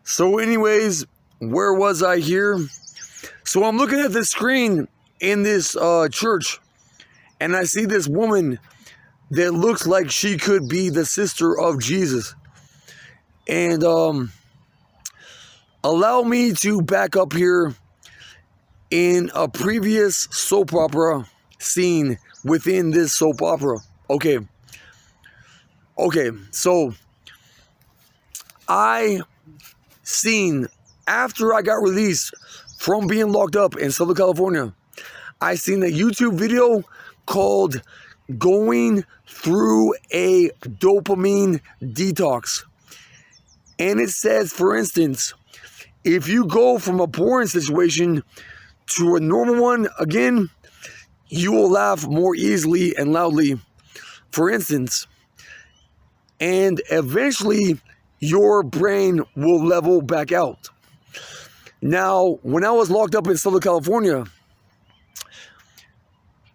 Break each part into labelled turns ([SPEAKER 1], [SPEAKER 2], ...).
[SPEAKER 1] So anyways, where was I here? So I'm looking at the screen in this church, and I see this woman that looks like she could be the sister of Jesus. And allow me to back up here in a previous soap opera scene within this soap opera. Okay, so I seen, after I got released from being locked up in Southern California, I seen a YouTube video called Going Through a Dopamine Detox. And it says, for instance, if you go from a boring situation to a normal one, again, you will laugh more easily and loudly, for instance. And eventually, your brain will level back out. Now, when I was locked up in Southern California,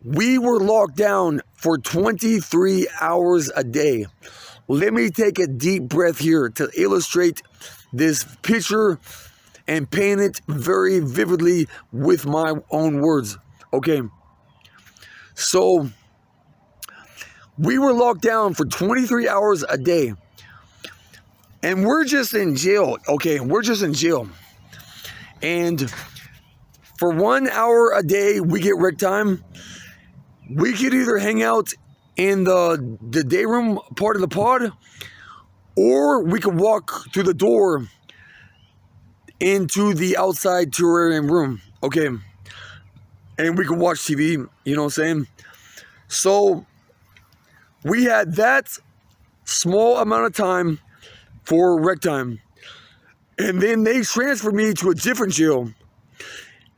[SPEAKER 1] we were locked down for 23 hours a day. Let me take a deep breath here to illustrate this picture and paint it very vividly with my own words. Okay. So, we were locked down for 23 hours a day. And we're just in jail. Okay, we're just in jail. And for 1 hour a day, we get rec time. We could either hang out in the day room part of the pod, or we could walk through the door into the outside terrarium room. Okay. And we could watch TV, you know what I'm saying? So we had that small amount of time for rec time. And then they transferred me to a different jail.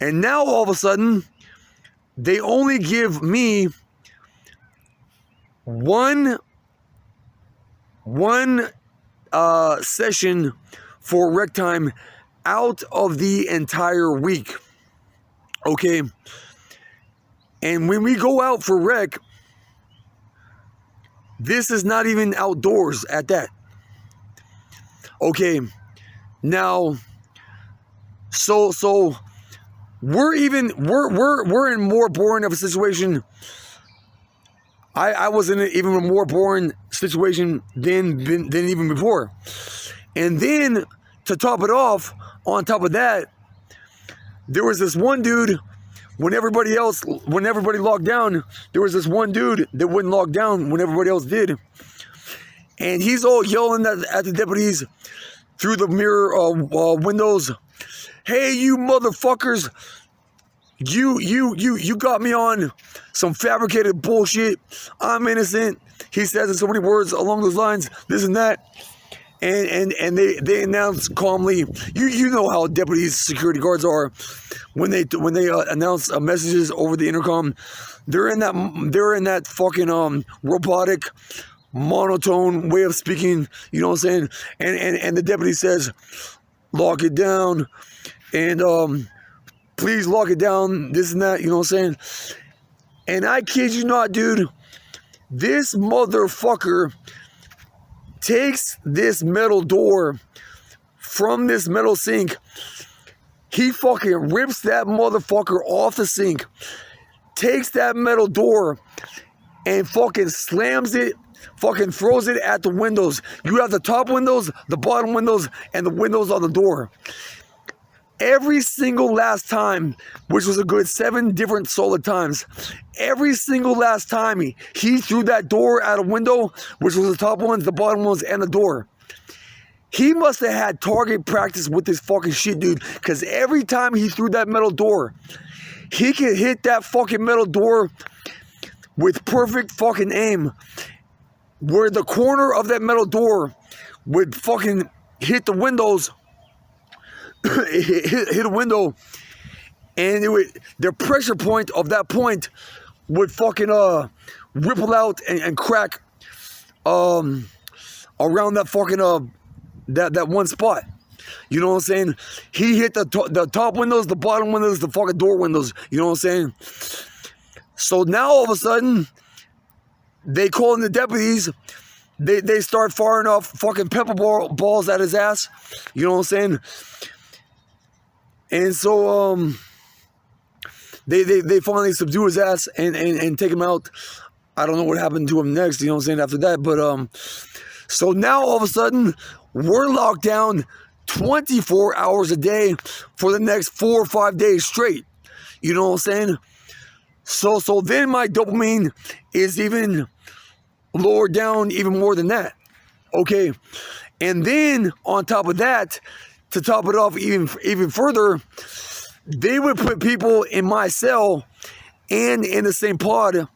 [SPEAKER 1] And now all of a sudden, they only give me one session for rec time out of the entire week. Okay. And when we go out for rec, this is not even outdoors at that. Okay. Now, so we're in more boring of a situation. I was in an even more boring situation than even before. And then to top it off, on top of that, there was this one dude, when everybody locked down, there was this one dude that wouldn't lock down when everybody else did. And he's all yelling at the deputies through the mirror windows. Hey, you motherfuckers, you got me on some fabricated bullshit. I'm innocent. He says in so many words along those lines, this and that. And they announce calmly, you know how deputies, security guards are when they announce messages over the intercom. They're in that fucking robotic, monotone way of speaking, you know what I'm saying? And the deputy says, lock it down, and please lock it down, this and that, you know what I'm saying? And I kid you not, dude, this motherfucker takes this metal door from this metal sink. He fucking rips that motherfucker off the sink, takes that metal door and fucking slams it, fucking throws it at the windows. You have the top windows, the bottom windows, and the windows on the door. Every single last time, which was a good 7 different solid times, every single last time he threw that door out a window, which was the top ones, the bottom ones, and the door. He must have had target practice with this fucking shit, dude, because every time he threw that metal door, he could hit that fucking metal door with perfect fucking aim, where the corner of that metal door would fucking hit the windows, hit a window, and the pressure point of that point would fucking ripple out and crack around that fucking that one spot. You know what I'm saying? He hit the top windows, the bottom windows, the fucking door windows. You know what I'm saying? So now all of a sudden, they call in the deputies they start firing off fucking pepper balls at his ass. You know what I'm saying? And so they finally subdue his ass and take him out. I don't know what happened to him next, you know what I'm saying, after that. But so now all of a sudden, we're locked down 24 hours a day for the next 4 or 5 days straight. You know what I'm saying? So then my dopamine is even lowered down even more than that. Okay. And then on top of that, to top it off even further, they would put people in my cell and in the same pod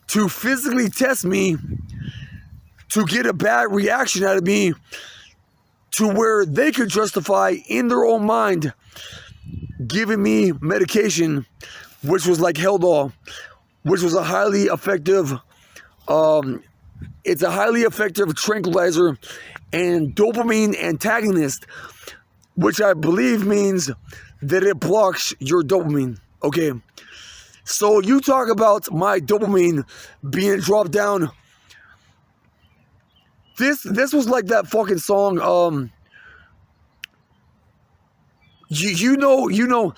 [SPEAKER 1] to physically test me, to get a bad reaction out of me, to where they could justify in their own mind giving me medication, which was like Haldol, which was a highly effective, it's a highly effective tranquilizer and dopamine antagonist, which I believe means that it blocks your dopamine. Okay, so you talk about my dopamine being dropped down. This was like that fucking song. You know,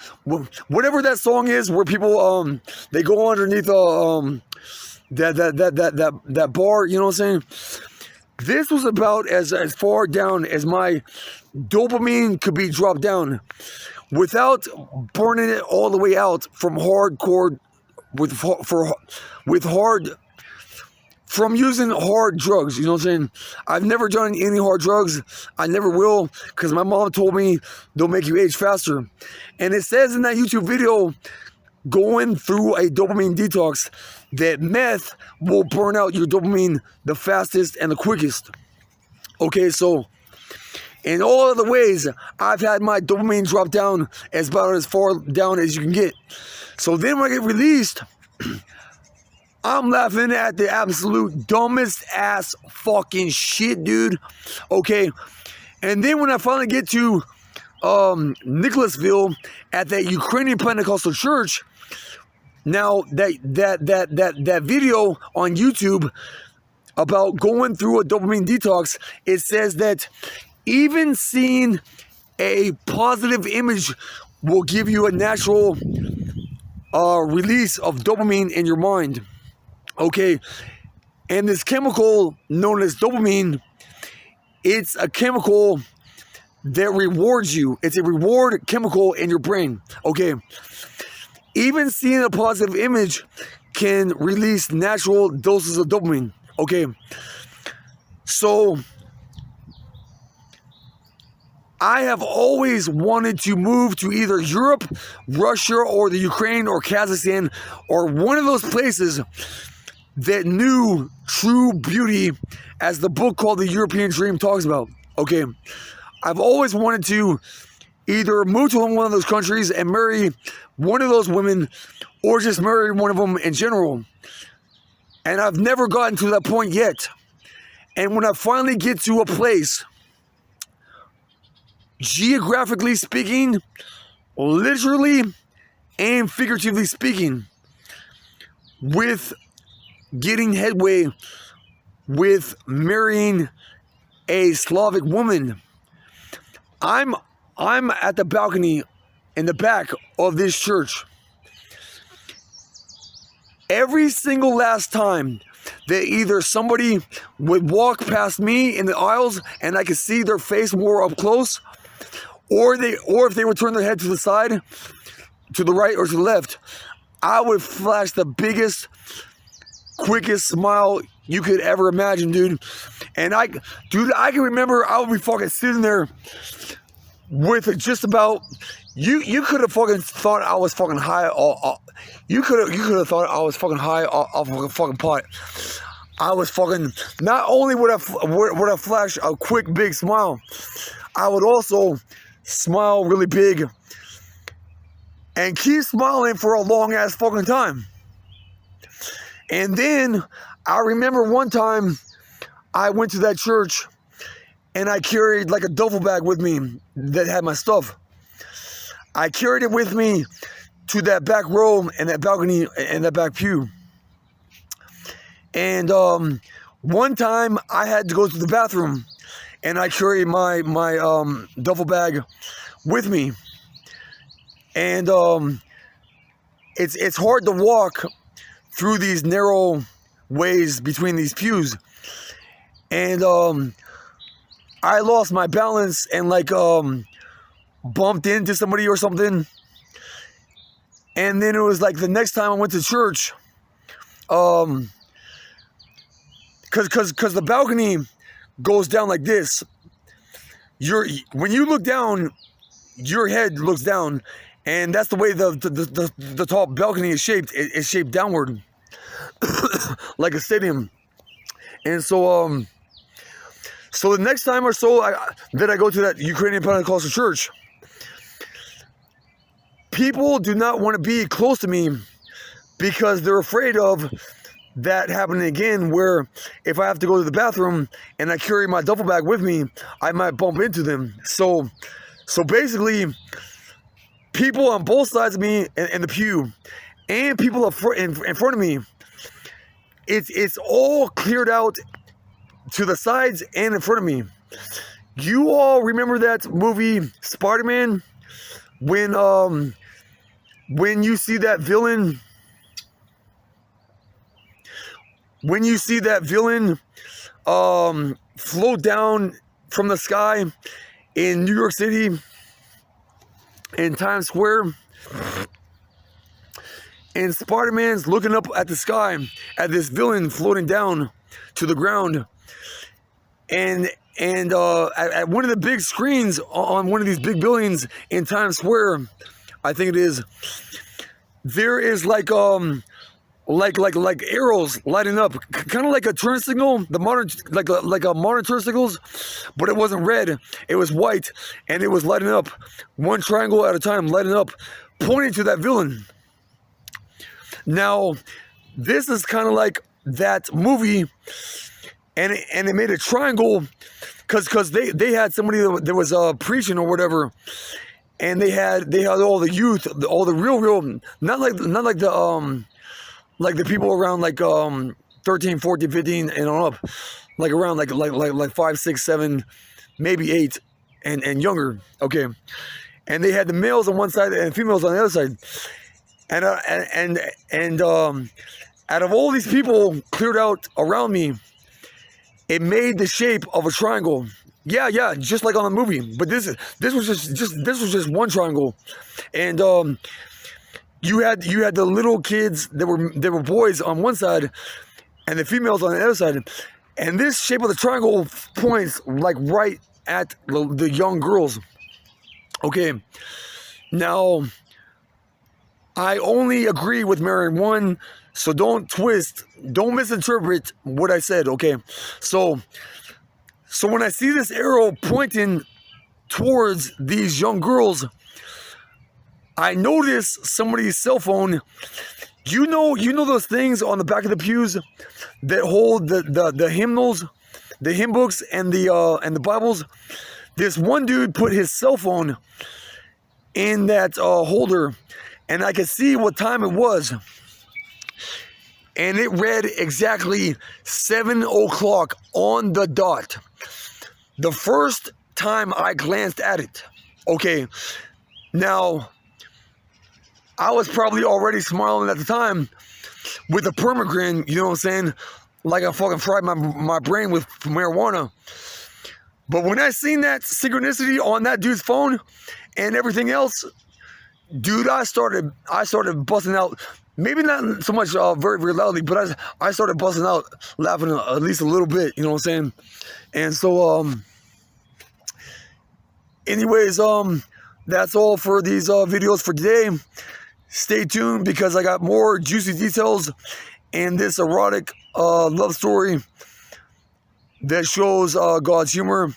[SPEAKER 1] whatever that song is, where people they go underneath that bar. You know what I'm saying? This was about as far down as my dopamine could be dropped down, without burning it all the way out from hardcore, from using hard drugs. You know what I'm saying? I've never done any hard drugs. I never will, because my mom told me they'll make you age faster. And it says in that YouTube video, going through a dopamine detox, that meth will burn out your dopamine the fastest and the quickest. Okay, so in all other ways, I've had my dopamine drop down as about as far down as you can get. So then when I get released, I'm laughing at the absolute dumbest ass fucking shit, dude. Okay. And then when I finally get to Nicholasville at that Ukrainian Pentecostal church, now that video on YouTube about going through a dopamine detox, it says that even seeing a positive image will give you a natural release of dopamine in your mind. Okay, and this chemical known as dopamine, it's a chemical that rewards you. It's a reward chemical in your brain. Okay, even seeing a positive image can release natural doses of dopamine. Okay, so I have always wanted to move to either Europe, Russia, or the Ukraine, or Kazakhstan, or one of those places that knew true beauty, as the book called The European Dream talks about. Okay, I've always wanted to either move to one of those countries and marry one of those women, or just marry one of them in general. And I've never gotten to that point yet. And when I finally get to a place, geographically speaking, literally and figuratively speaking, with getting headway with marrying a Slavic woman, I'm at the balcony in the back of this church. Every single last time that either somebody would walk past me in the aisles and I could see their face more up close, or if they would turn their head to the side, to the right or to the left, I would flash the biggest, quickest smile you could ever imagine, dude. And I can remember I would be fucking sitting there with just about, you could have fucking thought I was fucking high. You could have thought I was fucking high off of a fucking pot. I was fucking, not only would I flash a quick big smile, I would also smile really big and keep smiling for a long ass fucking time. And then I remember one time I went to that church and I carried like a duffel bag with me that had my stuff. I carried it with me to that back row and that balcony and that back pew. And One time I had to go to the bathroom, and I carried my duffel bag with me, and it's hard to walk through these narrow ways between these pews, and I lost my balance and like bumped into somebody or something. And then it was like the next time I went to church, cause the balcony goes down like this. When you look down, your head looks down, and that's the way the tall balcony is shaped. It's shaped downward, like a stadium. And so the next time or so that I go to that Ukrainian Pentecostal church, people do not want to be close to me because they're afraid of that happening again, where if I have to go to the bathroom and I carry my duffel bag with me, I might bump into them. So basically, people on both sides of me in the pew and people in front of me, it's all cleared out to the sides and in front of me. You all remember that movie Spider-Man? When you see that villain, float down from the sky in New York City, in Times Square, and Spider-Man's looking up at the sky at this villain floating down to the ground, and at one of the big screens on one of these big buildings in Times Square, I think it is, there is like arrows lighting up, kind of like a turn signal, the modern like a modern turn signals, but it wasn't red, it was white, and it was lighting up, one triangle at a time, lighting up, pointing to that villain. Now, this is kind of like that movie, and it made a triangle, because they had somebody that was preaching or whatever, and they had all the youth, all the real, not like the people around like 13, 14, 15 and on up, like around like 5, 6, 7, maybe 8 and younger. Okay. And they had the males on one side and females on the other side. And out of all these people cleared out around me, it made the shape of a triangle. Yeah, just like on the movie. But this was just one triangle. And you had the little kids that were boys on one side, and the females on the other side. And this shape of the triangle points like right at the young girls. Okay. Now, I only agree with Mary 1, so don't misinterpret what I said, okay? So when I see this arrow pointing towards these young girls, I notice somebody's cell phone. You know those things on the back of the pews that hold the hymnals, the hymn books, and the Bibles? This one dude put his cell phone in that holder, and I could see what time it was. And it read exactly 7 o'clock on the dot. The first time I glanced at it. Okay, now, I was probably already smiling at the time with a permagrin, you know what I'm saying? Like I fucking fried my brain with marijuana. But when I seen that synchronicity on that dude's phone and everything else, dude, I started busting out. Maybe not so much very, very loudly, but I started busting out laughing at least a little bit, you know what I'm saying? And so, anyways, that's all for these videos for today. Stay tuned, because I got more juicy details and this erotic love story that shows God's humor.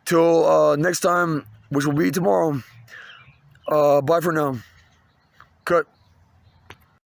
[SPEAKER 1] Till next time, which will be tomorrow. Bye for now. Cut.